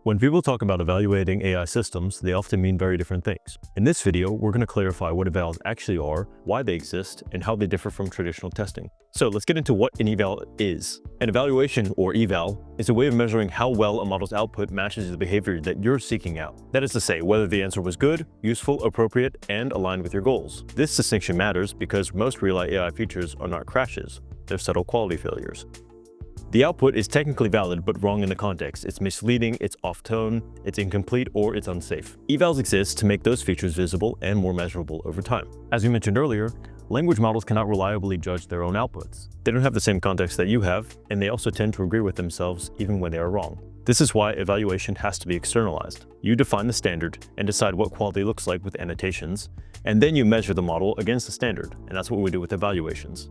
When people talk about evaluating AI systems, they often mean very different things. In this video, we're going to clarify what evals actually are, why they exist, and how they differ from traditional testing. So let's get into what an eval is. An evaluation, or eval, is a way of measuring how well a model's output matches the behavior that you're seeking out. That is to say, whether the answer was good, useful, appropriate, and aligned with your goals. This distinction matters because most real AI features are not crashes, they're subtle quality failures. The output is technically valid but wrong in the context. It's misleading, it's off-tone, it's incomplete, or it's unsafe. Evals exist to make those features visible and more measurable over time. As we mentioned earlier, language models cannot reliably judge their own outputs. They don't have the same context that you have, and they also tend to agree with themselves even when they are wrong. This is why evaluation has to be externalized. You define the standard and decide what quality looks like with annotations, and then you measure the model against the standard, and that's what we do with evaluations.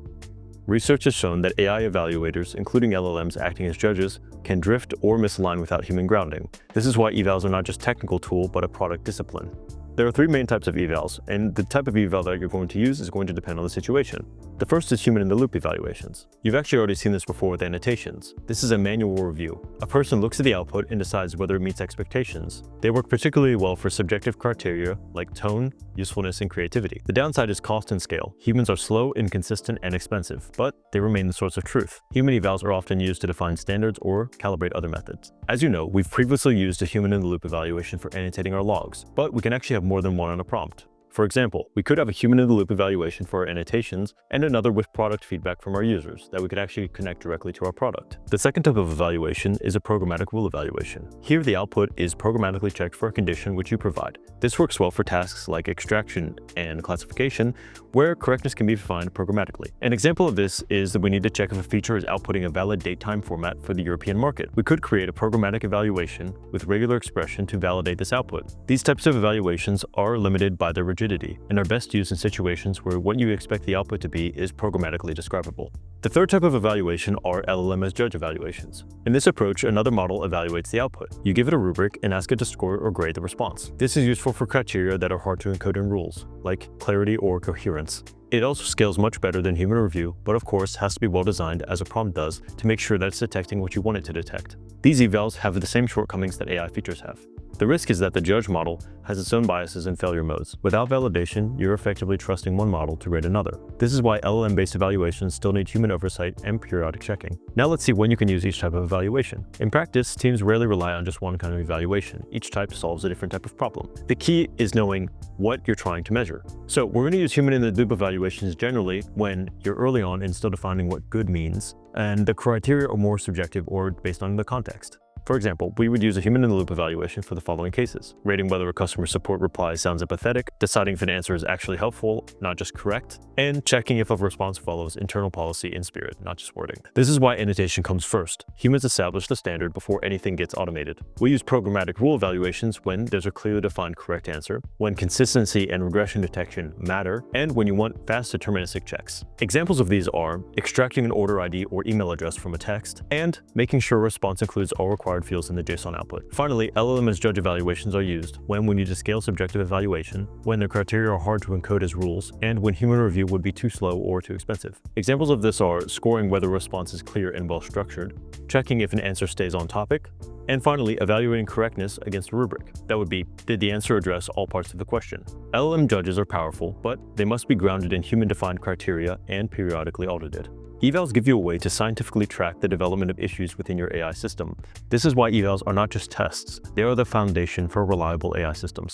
Research has shown that AI evaluators, including LLMs acting as judges, can drift or misalign without human grounding. This is why evals are not just a technical tool, but a product discipline. There are three main types of evals, and the type of eval that you're going to use is going to depend on the situation. The first is human-in-the-loop evaluations. You've actually already seen this before with annotations. This is a manual review. A person looks at the output and decides whether it meets expectations. They work particularly well for subjective criteria like tone, usefulness, and creativity. The downside is cost and scale. Humans are slow, inconsistent, and expensive, but they remain the source of truth. Human evals are often used to define standards or calibrate other methods. As you know, we've previously used a human-in-the-loop evaluation for annotating our logs, but we can actually have more than one on a prompt. For example, we could have a human-in-the-loop evaluation for our annotations and another with product feedback from our users that we could actually connect directly to our product. The second type of evaluation is a programmatic rule evaluation. Here, the output is programmatically checked for a condition which you provide. This works well for tasks like extraction and classification, where correctness can be defined programmatically. An example of this is that we need to check if a feature is outputting a valid date-time format for the European market. We could create a programmatic evaluation with regular expression to validate this output. These types of evaluations are limited by their rigidity and are best used in situations where what you expect the output to be is programmatically describable. The third type of evaluation are LLM-as-Judge evaluations. In this approach, another model evaluates the output. You give it a rubric and ask it to score or grade the response. This is useful for criteria that are hard to encode in rules, like clarity or coherence. It also scales much better than human review, but of course has to be well designed as a prompt does to make sure that it's detecting what you want it to detect. These evals have the same shortcomings that AI features have. The risk is that the judge model has its own biases and failure modes. Without validation, you're effectively trusting one model to rate another. This is why LLM-based evaluations still need human oversight and periodic checking. Now let's see when you can use each type of evaluation. In practice, teams rarely rely on just one kind of evaluation. Each type solves a different type of problem. The key is knowing what you're trying to measure. So we're going to use human-in-the-loop evaluations generally when you're early on and still defining what good means, and the criteria are more subjective or based on the context. For example, we would use a human-in-the-loop evaluation for the following cases: rating whether a customer support reply sounds empathetic, deciding if an answer is actually helpful, not just correct, and checking if a response follows internal policy in spirit, not just wording. This is why annotation comes first. Humans establish the standard before anything gets automated. We use programmatic rule evaluations when there's a clearly defined correct answer, when consistency and regression detection matter, and when you want fast deterministic checks. Examples of these are extracting an order ID or email address from a text, and making sure a response includes all required fields in the JSON output. Finally, LLM-as-Judge evaluations are used when we need to scale subjective evaluation, when the criteria are hard to encode as rules, and when human review would be too slow or too expensive. Examples of this are scoring whether a response is clear and well-structured, checking if an answer stays on topic, and finally, evaluating correctness against a rubric. That would be, did the answer address all parts of the question? LLM judges are powerful, but they must be grounded in human-defined criteria and periodically audited. Evals give you a way to scientifically track the development of issues within your AI system. This is why evals are not just tests, they are the foundation for reliable AI systems.